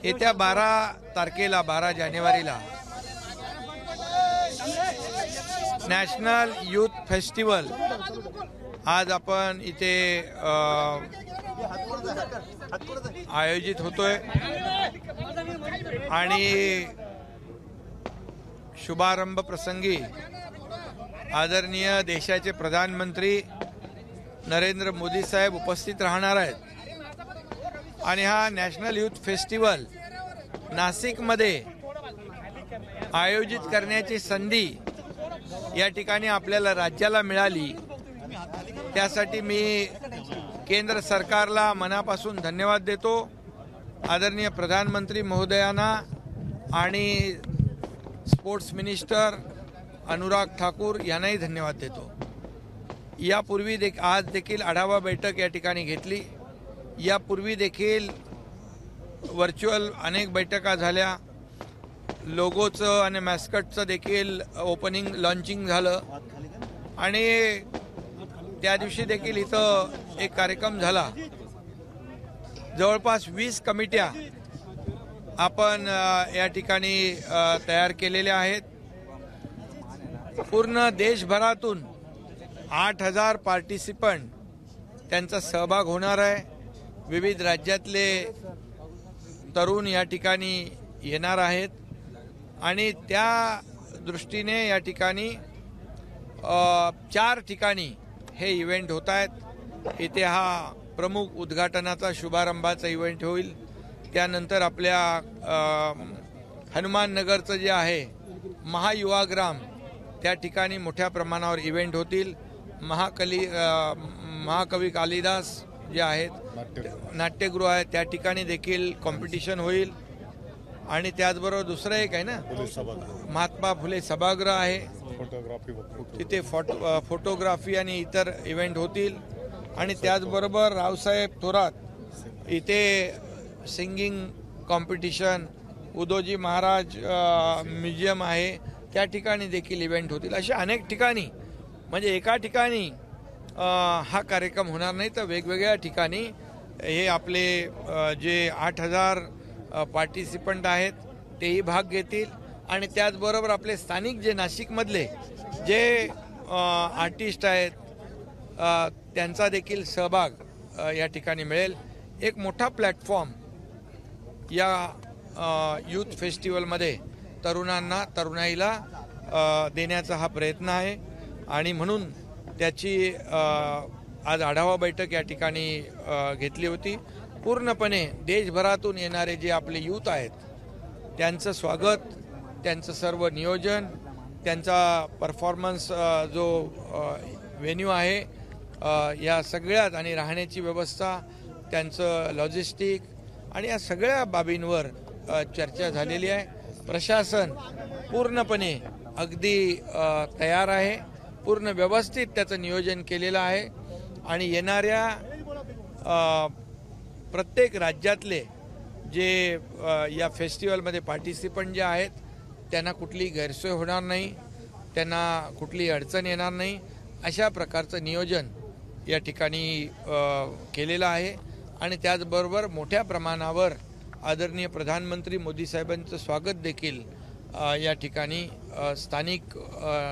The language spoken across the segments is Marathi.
येत्या 12 तारखेला 12 जानेवारीला नॅशनल यूथ फेस्टिवल आज आपण इथे आयोजित होतोय आणि शुभारंभ प्रसंगी आदरणीय देशाचे प्रधानमंत्री नरेंद्र मोदी साहेब उपस्थित राहणार आहेत आणि हा नॅशनल यूथ फेस्टिवल नाशिकमध्ये आयोजित करण्याची संधी या ठिकाणी आपल्याला राज्याला मिळाली। त्यासाठी मी केंद्र सरकारला मनापासून धन्यवाद देतो, आदरणीय प्रधानमंत्री महोदयांना आणि स्पोर्ट्स मिनिस्टर अनुराग ठाकूर यांनाही धन्यवाद देतो। यापूर्वी आज देखील आढावा बैठक या ठिकाणी घेतली। यापूर्वी देखील व्हर्च्युअल अनेक बैठका झाल्या। लोगोचं आणि मॅस्कटचं देखील ओपनिंग लॉन्चिंग झालं आणि त्या दिवशी देखील इथं एक कार्यक्रम झाला। जवळपास 20 कमिट्या आपण या ठिकाणी तयार केलेल्या आहेत। पूर्ण देशभरातून 8000 पार्टिसिपंट त्यांचा सहभाग होणार आहे। विविध राज्यातले तरुण या ठिकाणी येणार आहेत आणि त्या दृष्टीने या ठिकाणी 4 ठिकाणी हे इव्हेंट होत आहेत। इथे हा प्रमुख उद्घाटनाचा शुभारंभाचा इव्हेंट होईल। त्यानंतर आपल्या हनुमान नगरचं जे आहे महायुवाग्राम त्या ठिकाणी मोठ्या प्रमाणावर इव्हेंट होतील। महाकवी कालिदास जे आहेत नाट्यगृह आहे त्या ठिकाणी देखील कॉम्पिटिशन होईल आणि त्याचबरोबर दुसरं एक आहे ना महात्मा फुले सभागृह आहे, तिथे फोटोग्राफी आणि इतर इव्हेंट होतील आणि त्याचबरोबर रावसाहेब थोरात इथे singing competition, Udoji Maharaj museum आहे त्या ठिकाणी देखील इव्हेंट होतील। अशा अनेक ठिकाणी म्हणजे एका ठिकाणी हा कार्यक्रम होणार नाही तर वेगवेगळ्या ठिकाणी हे आपले जे 8000 पार्टिसिपंट आहेत तेही भाग घेतील आणि त्याचबरोबर आपले स्थानिक जे नाशिकमधले जे आर्टिस्ट आहेत त्यांचा देखील सहभाग या ठिकाणी मिळेल। एक मोठा प्लॅटफॉर्म या यूथ फेस्टिवलमध्ये तरुणाईला देण्याचा हा प्रयत्न आहे आणि म्हणून त्याची आज आढावा बैठक या ठिकाणी घेतली होती। पूर्णपणे देशभरातून येणारे जे आपले यूथ आहेत त्यांचं स्वागत, त्यांचं सर्व नियोजन, त्यांचा परफॉर्मन्स जो व्हेन्यू आहे या सगळ्यात आणि राहण्याची व्यवस्था, त्यांचं लॉजिस्टिक आणि या सगळ्या बाबींवर चर्चा झालेली आहे। प्रशासन पूर्णपणे अगदी तयार आहे, पूर्ण व्यवस्थित त्याचं नियोजन केलेलं आहे आणि येणाऱ्या प्रत्येक राज्यातले जे या फेस्टिवलमध्ये पार्टिसिपंट जे आहेत त्यांना कुठली गैरसोय होणार नाही, त्यांना कुठली अडचण येणार नाही अशा प्रकारचं नियोजन या ठिकाणी केलेलं आहे आणि त्याचबरोबर मोठ्या प्रमाणावर आदरणीय प्रधानमंत्री मोदी साहेबांचं स्वागत देखील या ठिकाणी स्थानिक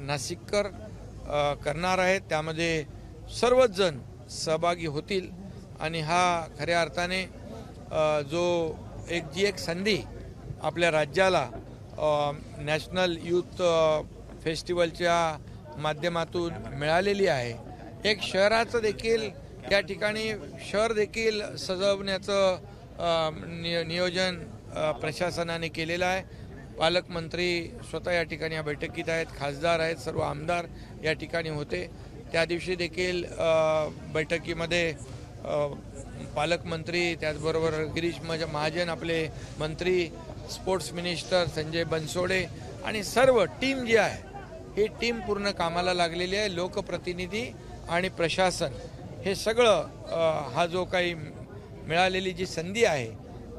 नाशिककर करणार आहेत। त्यामध्ये सर्वच जण सहभागी होतील आणि हा खऱ्या अर्थाने जो एक संधी आपल्या राज्याला नॅशनल यूथ फेस्टिवलच्या माध्यमातून मिळालेली आहे। एक शहराचं देखील या ठिकाणी शहर देखील सजवण्याचं नियोजन प्रशासनाने केलेलं आहे। पालकमंत्री स्वतः या ठिकाणी या बैठकीत आहेत, खासदार आहेत, सर्व आमदार या ठिकाणी होते। त्या दिवशी देखील बैठकीमध्ये पालकमंत्री, त्याचबरोबर गिरीश महाजन आपले मंत्री, स्पोर्ट्स मिनिस्टर संजय बनसोडे आणि सर्व टीम जी आहे ही टीम पूर्ण कामाला लागलेली आहे। लोकप्रतिनिधी आणि प्रशासन हे सगळं हा जो काही मिळालेली जी संधी आहे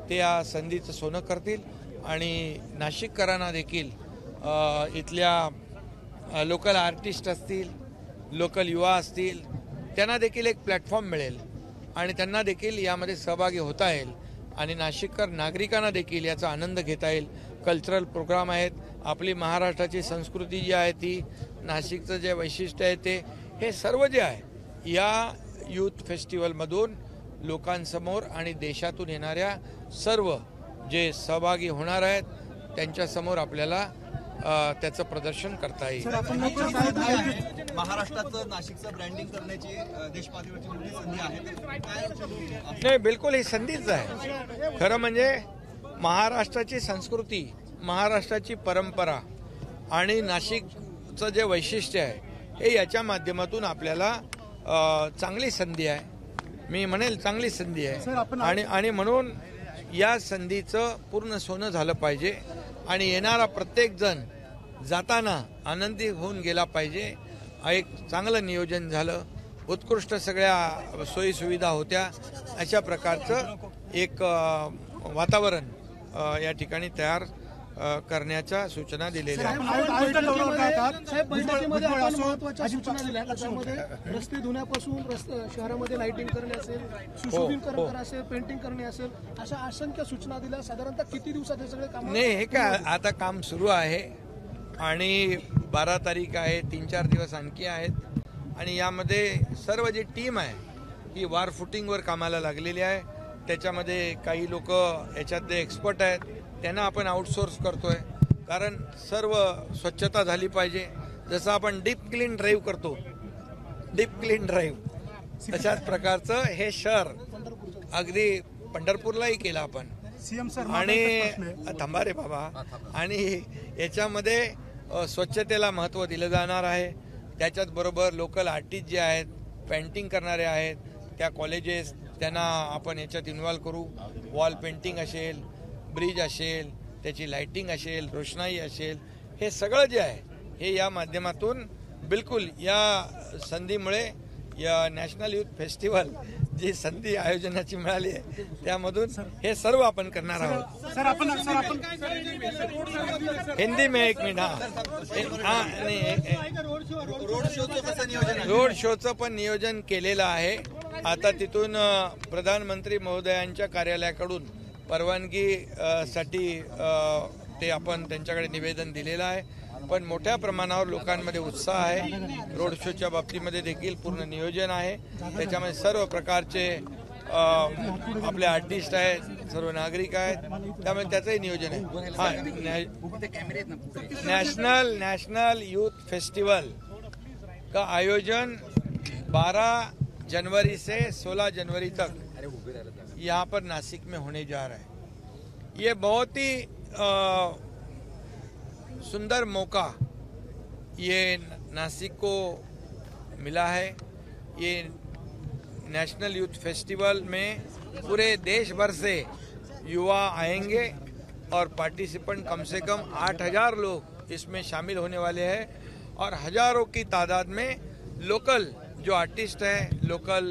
ते या संधीचं सोनं करतील आणि नाशिककरांना देखील इथल्या लोकल आर्टिस्ट असतील, लोकल युवा असतील त्यांना देखील एक प्लॅटफॉर्म मिळेल आणि त्यांना देखील यामध्ये सहभागी होता येईल आणि नाशिककर नागरिकांना देखील याचा आनंद घेता येईल. कल्चरल प्रोग्राम आहेत, आपली महाराष्ट्राची संस्कृती जी आहे ती, नाशिकचं जे वैशिष्ट्य आहे ते, हे सर्व जे आहे या यूथ फेस्टिवलमधून लोकांसमोर आणि देशातून येणाऱ्या सर्व जे सहभागी होणार आहेत त्यांच्यासमोर आपल्याला त्याचं प्रदर्शन करता येईल. महाराष्ट्राचं नाशिकचं ब्रँडिंग करण्याची देशपातळीवरची मोठी संधी आहे. नाही, बिलकुल ही संधीच आहे. खरं म्हणजे महाराष्ट्राची संस्कृती, महाराष्ट्राची परंपरा आणि नाशिकचं जे वैशिष्ट्य आहे हे याच्या माध्यमातून आपल्याला चांगली संधी आहे. मी म्हणेल चांगली संधी आहे आणि म्हणून या संधीचं पूर्ण सोनं झालं पाहिजे आणि येणारा प्रत्येक जण जाताना आनंदी होऊन गेला पाहिजे. एक चांगलं नियोजन झालं, उत्कृष्ट सगळ्या सोयीसुविधा होत्या, अशा प्रकारचं एक वातावरण या ठिकाणी तयार करण्याच्या सूचना दिलेल्या आहेत. रस्ते धुण्यापासून शहरामध्ये लाइटिंग करणे असेल, सुशोभीकरण असेल, पेंटिंग करणे असेल, अशा असंख्य सूचना दिल्या. साधारणतः किती दिवसात हे सगळे काम? नाही, हे काय आता काम सुरू आहे आणि 12 तारीख आहे, 3-4 दिवस आणखी आहेत आणि यामध्ये सर्व जी टीम आहे ही वार फुटिंगवर कामाला लागलेली आहे. त्याच्यामध्ये काही लोक याच्यातले एक्सपर्ट आहेत, त्यांना आपण आउटसोर्स करतोय, कारण सर्व स्वच्छता झाली पाहिजे. जसं आपण डीप क्लीन ड्राईव्ह करतो, डीप क्लीन ड्राईव्ह, तशाच प्रकारचं हे शहर अगदी पंढरपूरलाही केलं आपण. आणि थांबा रे बाबा, आणि याच्यामध्ये स्वच्छतेला महत्त्व दिलं जाणार आहे. त्याच्याच बरोबर लोकल आर्टिस्ट जे आहेत, पेंटिंग करणारे आहेत, त्या कॉलेजेस त्यांना आपण याच्यात इन्व्हॉल्व करू. वॉल पेंटिंग असेल, ब्रिज असेल, त्याची लाइटिंग असेल, रोषणाई असेल, हे सगळं जे आहे हे या माध्यमातून बिलकुल या संधीमुळे या नॅशनल यूथ फेस्टिवल जी संधी आयोजनाची मिळाली आहे त्यामधून हे सर्व आपण करणार आहोत. हिंदी में एक मिनिट. रोड शोचं पण नियोजन केलेलं आहे. आता तिथून प्रधानमंत्री महोदयांच्या कार्यालयाकडून परवानगी साठी ते आपण त्यांच्याकडे निवेदन दिलेलं आहे. पण मोठ्या प्रमाणावर लोकांमध्ये उत्साह आहे. रोड शोच्या बाबतीमध्ये देखील पूर्ण नियोजन आहे. त्याच्यामध्ये सर्व प्रकारचे आपले आर्टिस्ट आहेत, सर्व नागरिक आहेत, त्यामुळे त्याचंही नियोजन आहे. नॅशनल यूथ फेस्टिवल का आयोजन 12 जनवरी से 16 जनवरी तक यहाँ पर नासिक में होने जा रहा है. ये बहुत ही सुंदर मौका ये नासिक को मिला है. ये नेशनल यूथ फेस्टिवल में पूरे देश भर से युवा आएंगे और पार्टिसिपेंट कम से कम 8000 लोग इसमें शामिल होने वाले हैं और हजारों की तादाद में लोकल जो आर्टिस्ट हैं, लोकल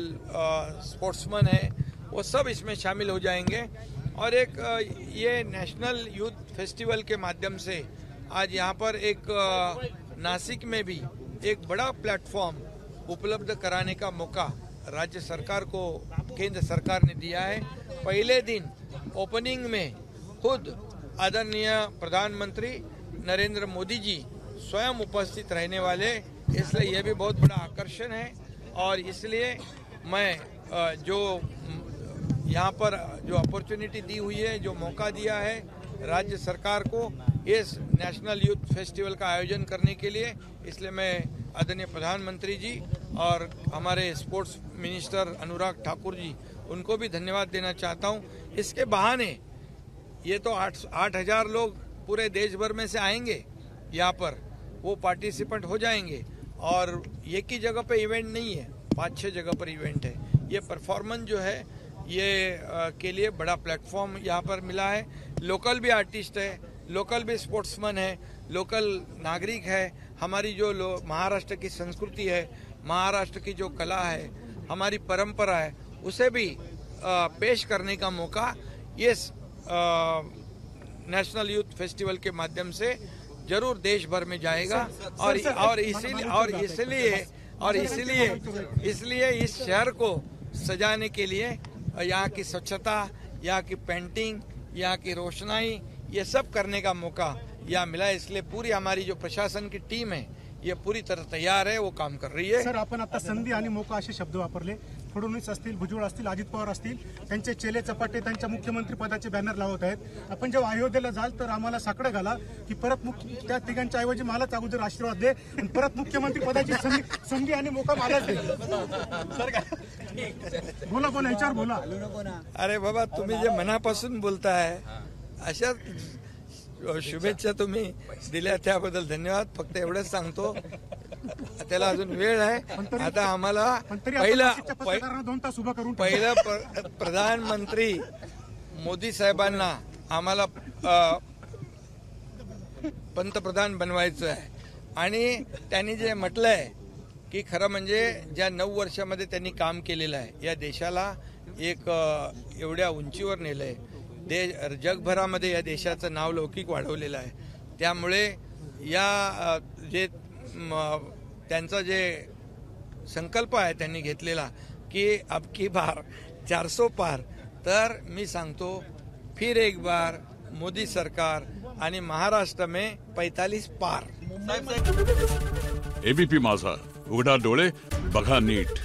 स्पोर्ट्समैन हैं, वो सब इसमें शामिल हो जाएंगे. और एक ये नेशनल यूथ फेस्टिवल के माध्यम से आज यहाँ पर एक नासिक में भी एक बड़ा प्लेटफॉर्म उपलब्ध कराने का मौका राज्य सरकार को केंद्र सरकार ने दिया है. पहले दिन ओपनिंग में खुद आदरणीय प्रधानमंत्री नरेंद्र मोदी जी स्वयं उपस्थित रहने वाले, इसलिए यह भी बहुत बड़ा आकर्षण है. और इसलिए मैं जो यहाँ पर जो अपॉर्चुनिटी दी हुई है, जो मौका दिया है राज्य सरकार को इस नेशनल यूथ फेस्टिवल का आयोजन करने के लिए, इसलिए मैं आदरणीय प्रधानमंत्री जी और हमारे स्पोर्ट्स मिनिस्टर अनुराग ठाकुर जी, उनको भी धन्यवाद देना चाहता हूं. इसके बहाने ये तो 8,000 लोग पूरे देश भर में से आएंगे, यहाँ पर वो पार्टिसिपेंट हो जाएंगे. और एक ही जगह पे इवेंट नहीं है, 5-6 जगह पर इवेंट है. ये परफॉर्मेंस जो है ये के लिए बड़ा प्लेटफॉर्म यहाँ पर मिला है. लोकल भी आर्टिस्ट है, लोकल भी स्पोर्ट्समैन है, लोकल नागरिक है. हमारी जो महाराष्ट्र की संस्कृति है, महाराष्ट्र की जो कला है, हमारी परंपरा है, उसे भी पेश करने का मौका इस नेशनल यूथ फेस्टिवल के माध्यम से जरूर देश भर में जाएगा. और इसलिए इस शहर को सजाने के लिए, यहाँ की स्वच्छता, यहाँ की पेंटिंग, यहाँ की रोशनाई, ये सब करने का मौका यहाँ मिला है। इसलिए पूरी हमारी जो प्रशासन की टीम है ये पूरी तरह तैयार है, वो काम कर रही है। सर, आपण आता संधी आणि मोका असे शब्द वापरले. फडणवीस असतील, भुजबळ असतील, अजित पवार असतील, त्यांचे चेले चपाटे त्यांच्या मुख्यमंत्री पदाचे बॅनर लावत आहेत. आपण जेव्हा अयोध्येला जाल तर आम्हाला साकडं घाला की परत त्या तिघांच्या ऐवजी मलाच अगोदर आशीर्वाद दे आणि परत मुख्यमंत्री पदाची संधी आणि मोका मलाच दे. बोला बोला, याच्यावर बोला. अरे बाबा, तुम्ही जे मनापासून बोलताय अशा शुभेच्छा तुम्ही दिल्या त्याबद्दल धन्यवाद. फक्त एवढंच सांगतो, त्याला अजून वेळ आहे. आता आम्हाला पहिलं प्रधानमंत्री मोदी साहेबांना आम्हाला पंतप्रधान बनवायचं आहे. आणि त्यांनी जे म्हटलंय की खरं म्हणजे ज्या 9 वर्षामध्ये त्यांनी काम केलेलं आहे, या देशाला एक एवढ्या उंचीवर नेलंय. जगभरामध्ये या देशाचं नाव लौकिक वाढवलेलं आहे. त्यामुळे या जे त्यांचा जे संकल्प आहे त्यांनी घेतलेला की अब की बार 400 पार, तर मी सांगतो फिर एक बार मोदी सरकार आणि महाराष्ट्र में 45 पार. एबीपी माझा, उघडा डोळे बघा नीट.